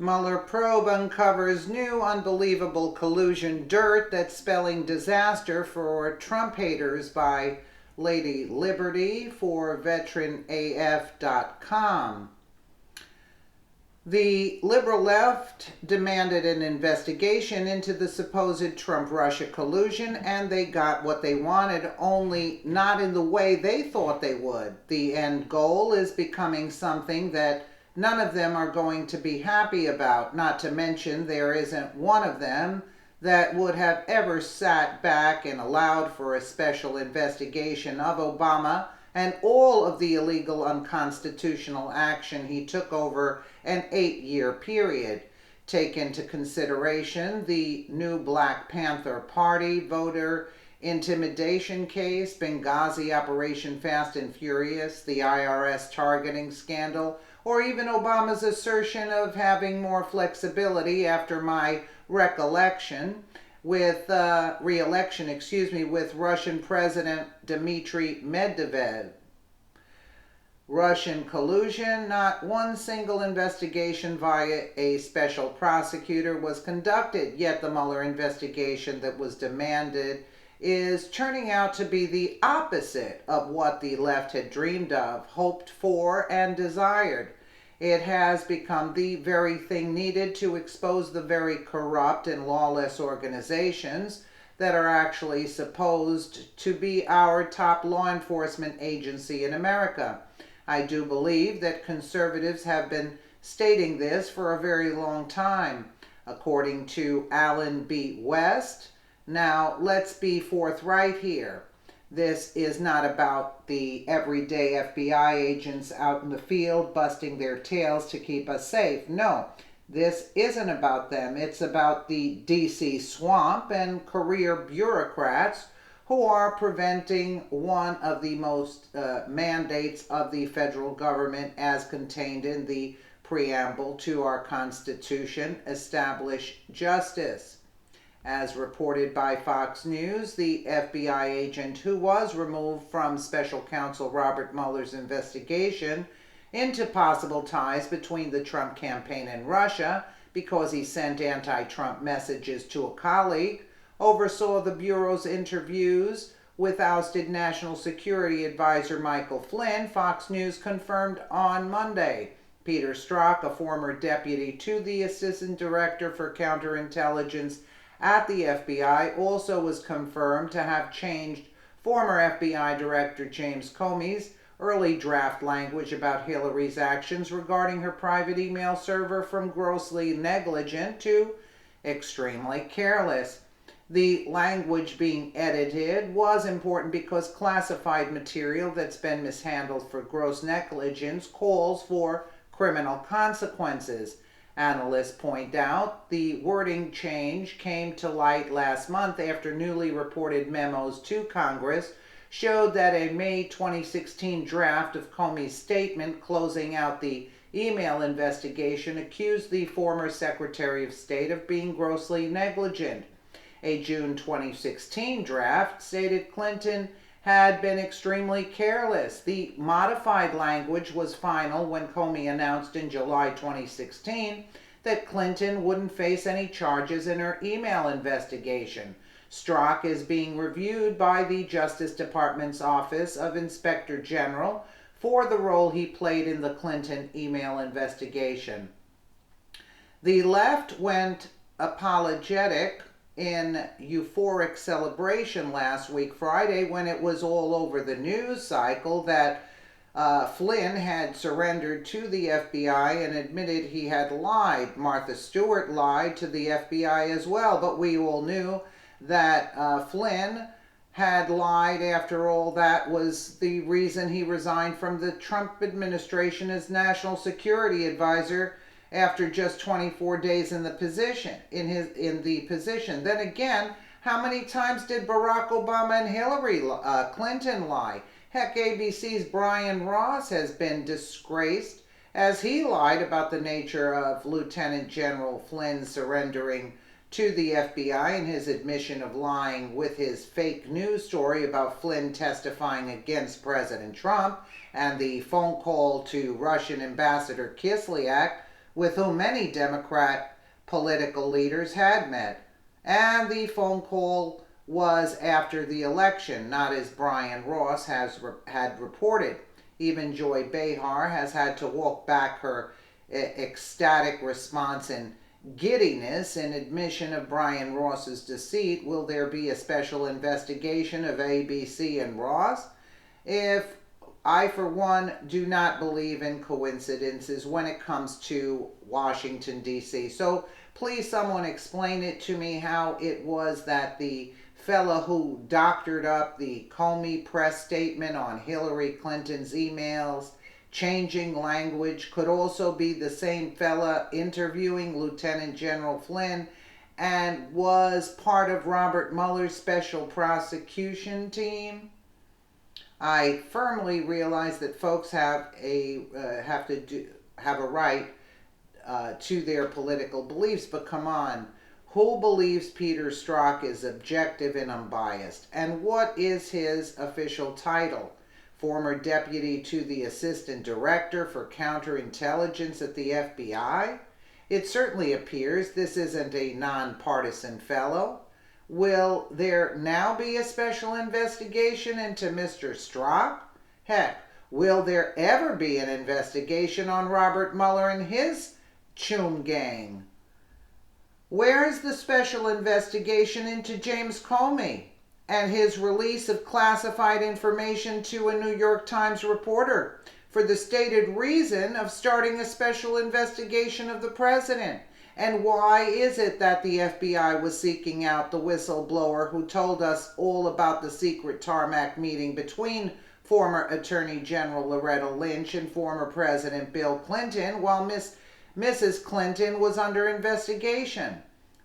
Mueller probe uncovers new unbelievable collusion dirt that's spelling disaster for Trump haters by Lady Liberty for veteranaf.com. The liberal left demanded an investigation into the supposed Trump-Russia collusion, and they got what they wanted, only not in the way they thought they would. The end goal is becoming something that none of them are going to be happy about, not to mention there isn't one of them that would have ever sat back and allowed for a special investigation of Obama and all of the illegal unconstitutional action he took over an 8-year period. Take into consideration the new Black Panther Party voter intimidation case, Benghazi Operation Fast and Furious, the IRS targeting scandal, or even Obama's assertion of having more flexibility after my reelection with Russian President Dmitry Medvedev. Russian collusion, not one single investigation via a special prosecutor was conducted, yet the Mueller investigation that was demanded is turning out to be the opposite of what the left had dreamed of, hoped for, and desired. It has become the very thing needed to expose the very corrupt and lawless organizations that are actually supposed to be our top law enforcement agency in America. I do believe that conservatives have been stating this for a very long time, according to Alan B. West. Now, let's be forthright here. This is not about the everyday FBI agents out in the field busting their tails to keep us safe. No, this isn't about them. It's about the DC swamp and career bureaucrats who are preventing one of the most mandates of the federal government as contained in the preamble to our Constitution, establish justice. As reported by Fox News, the FBI agent who was removed from Special Counsel Robert Mueller's investigation into possible ties between the Trump campaign and Russia because he sent anti-Trump messages to a colleague, oversaw the Bureau's interviews with ousted National Security Advisor Michael Flynn, Fox News confirmed on Monday. Peter Strzok, a former deputy to the Assistant Director for Counterintelligence at the FBI, also was confirmed to have changed former FBI Director James Comey's early draft language about Hillary's actions regarding her private email server from grossly negligent to extremely careless. The language being edited was important because classified material that's been mishandled for gross negligence calls for criminal consequences. Analysts point out the wording change came to light last month after newly reported memos to Congress showed that a May 2016 draft of Comey's statement closing out the email investigation accused the former Secretary of State of being grossly negligent. A June 2016 draft stated Clinton had been extremely careless. The modified language was final when Comey announced in July 2016 that Clinton wouldn't face any charges in her email investigation. Strzok is being reviewed by the Justice Department's Office of Inspector General for the role he played in the Clinton email investigation. The left went apologetic in euphoric celebration last week Friday when it was all over the news cycle that Flynn had surrendered to the FBI and admitted he had lied. Martha Stewart lied to the FBI as well, but we all knew that Flynn had lied. After all, that was the reason he resigned from the Trump administration as National Security Advisor after just 24 days in the position. Then again, how many times did Barack Obama and Hillary Clinton lie? Heck, ABC's Brian Ross has been disgraced as he lied about the nature of Lieutenant General Flynn surrendering to the FBI and his admission of lying with his fake news story about Flynn testifying against President Trump and the phone call to Russian Ambassador Kislyak with whom many Democrat political leaders had met. And the phone call was after the election, not as Brian Ross had reported. Even Joy Behar has had to walk back her ecstatic response in giddiness in admission of Brian Ross's deceit. Will there be a special investigation of ABC and Ross? If I, for one, do not believe in coincidences when it comes to Washington, D.C. So please, someone explain it to me how it was that the fella who doctored up the Comey press statement on Hillary Clinton's emails, changing language, could also be the same fella interviewing Lieutenant General Flynn and was part of Robert Mueller's special prosecution team. I firmly realize that folks have a right to their political beliefs, but come on, who believes Peter Strzok is objective and unbiased? And what is his official title? Former deputy to the assistant director for counterintelligence at the FBI? It certainly appears this isn't a nonpartisan fellow. Will there now be a special investigation into Mr. Strzok? Heck, will there ever be an investigation on Robert Mueller and his Chum gang? Where is the special investigation into James Comey and his release of classified information to a New York Times reporter for the stated reason of starting a special investigation of the president? And why is it that the FBI was seeking out the whistleblower who told us all about the secret tarmac meeting between former Attorney General Loretta Lynch and former President Bill Clinton while Mrs. Clinton was under investigation?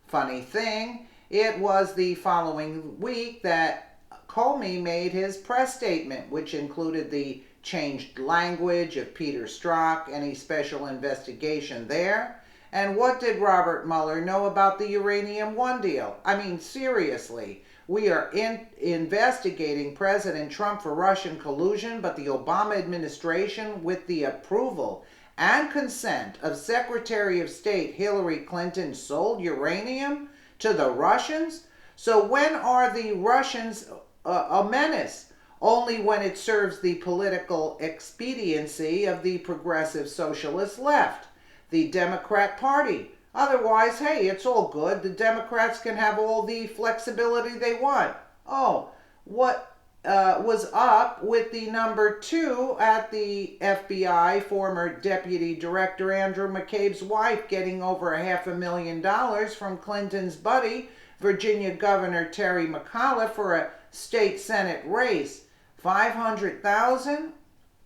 Funny thing, it was the following week that Comey made his press statement, which included the changed language of Peter Strzok, any special investigation there. And what did Robert Mueller know about the Uranium One deal? I mean, seriously, we are investigating President Trump for Russian collusion, but the Obama administration, with the approval and consent of Secretary of State Hillary Clinton, sold uranium to the Russians? So when are the Russians a menace? Only when it serves the political expediency of the progressive socialist left, the Democrat Party. Otherwise, hey, it's all good. The Democrats can have all the flexibility they want. Oh, what was up with the number 2 at the FBI, former Deputy Director Andrew McCabe's wife, getting over $500,000 from Clinton's buddy, Virginia Governor Terry McAuliffe, for a state Senate race? $500,000?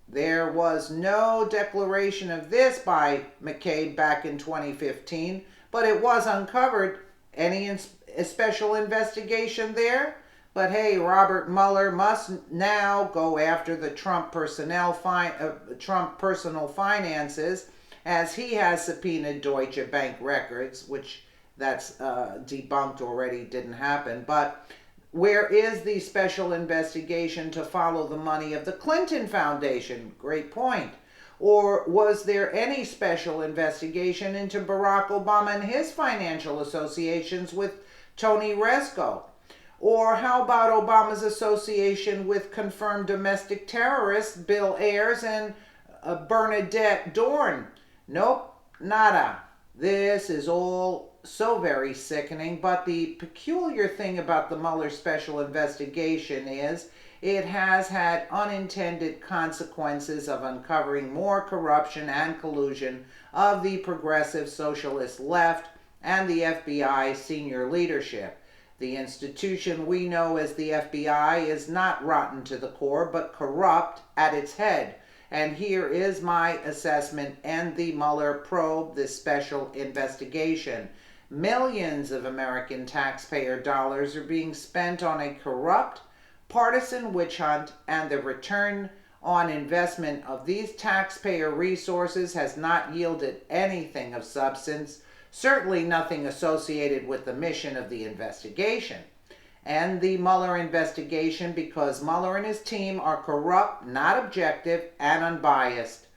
There was no declaration of this by McCabe back in 2015, but it was uncovered. Any special investigation there? But hey, Robert Mueller must now go after the Trump personal finances, as he has subpoenaed Deutsche Bank records, which that's debunked already, didn't happen. But where is the special investigation to follow the money of the Clinton Foundation? Great point. Or was there any special investigation into Barack Obama and his financial associations with Tony Rezko? Or how about Obama's association with confirmed domestic terrorists Bill Ayers and Bernadette Dorn? Nope, nada. This is all so very sickening, but the peculiar thing about the Mueller special investigation is it has had unintended consequences of uncovering more corruption and collusion of the progressive socialist left and the FBI senior leadership. The institution we know as the FBI is not rotten to the core, but corrupt at its head. And here is my assessment and the Mueller probe, this special investigation. Millions of American taxpayer dollars are being spent on a corrupt, partisan witch hunt, and the return on investment of these taxpayer resources has not yielded anything of substance, certainly nothing associated with the mission of the investigation. And the Mueller investigation, because Mueller and his team are corrupt, not objective, and unbiased.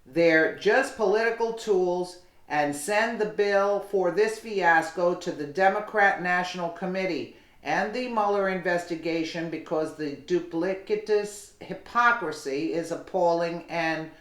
They're just political tools, and send the bill for this fiasco to the Democrat National Committee and the Mueller investigation, because the duplicitous hypocrisy is appalling and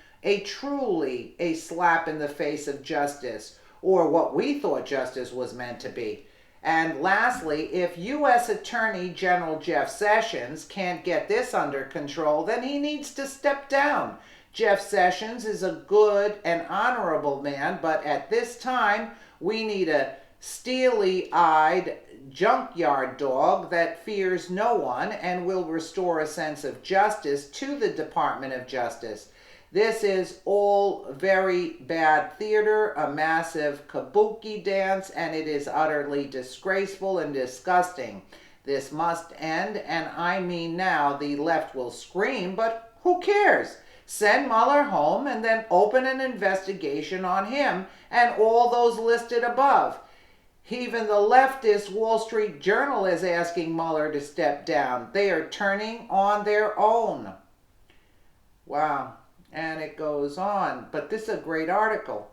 truly a slap in the face of justice, or what we thought justice was meant to be. And lastly, if U.S. Attorney General Jeff Sessions can't get this under control, then he needs to step down. Jeff Sessions is a good and honorable man, but at this time, we need a steely-eyed junkyard dog that fears no one and will restore a sense of justice to the Department of Justice. This is all very bad theater, a massive kabuki dance, and it is utterly disgraceful and disgusting. This must end, and I mean now. The left will scream, but who cares? Send Mueller home and then open an investigation on him and all those listed above. Even the leftist Wall Street Journal is asking Mueller to step down. They are turning on their own. Wow. And it goes on. But this is a great article.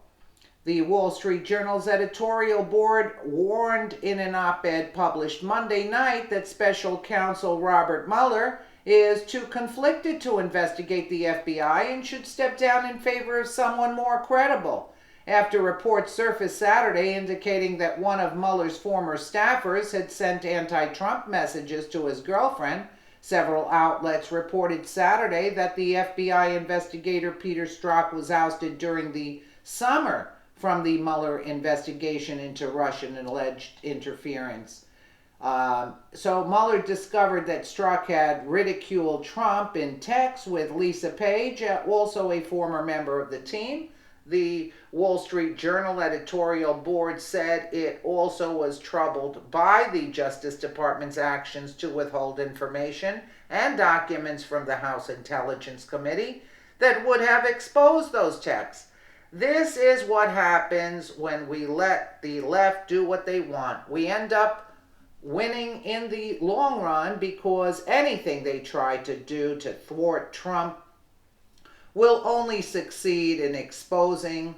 The Wall Street Journal's editorial board warned in an op-ed published Monday night that special counsel Robert Mueller is too conflicted to investigate the FBI and should step down in favor of someone more credible. After reports surfaced Saturday indicating that one of Mueller's former staffers had sent anti-Trump messages to his girlfriend, several outlets reported Saturday that the FBI investigator Peter Strzok was ousted during the summer from the Mueller investigation into Russian alleged interference. So Mueller discovered that Strzok had ridiculed Trump in text with Lisa Page, also a former member of the team. The Wall Street Journal editorial board said it also was troubled by the Justice Department's actions to withhold information and documents from the House Intelligence Committee that would have exposed those texts. This is what happens when we let the left do what they want. We end up winning in the long run, because anything they try to do to thwart Trump will only succeed in exposing,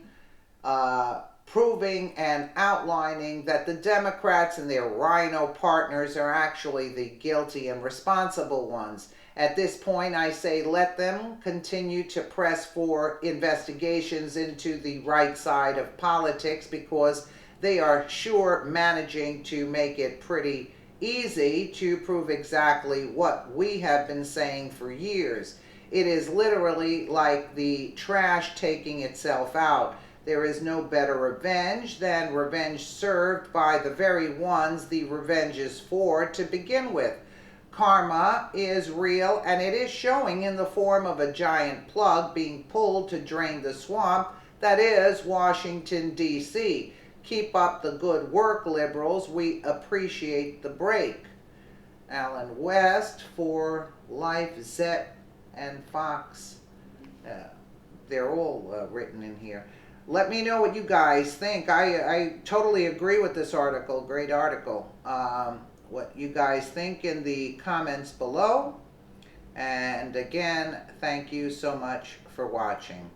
proving, and outlining that the Democrats and their rhino partners are actually the guilty and responsible ones. At this point, I say let them continue to press for investigations into the right side of politics, because they are sure managing to make it pretty easy to prove exactly what we have been saying for years. It is literally like the trash taking itself out. There is no better revenge than revenge served by the very ones the revenge is for to begin with. Karma is real, and it is showing in the form of a giant plug being pulled to drain the swamp that is Washington, D.C. Keep up the good work, liberals. We appreciate the break. Alan West for Life, Zet, and Fox. They're all written in here. Let me know what you guys think. I totally agree with this article. Great article. What you guys think in the comments below. And again, thank you so much for watching.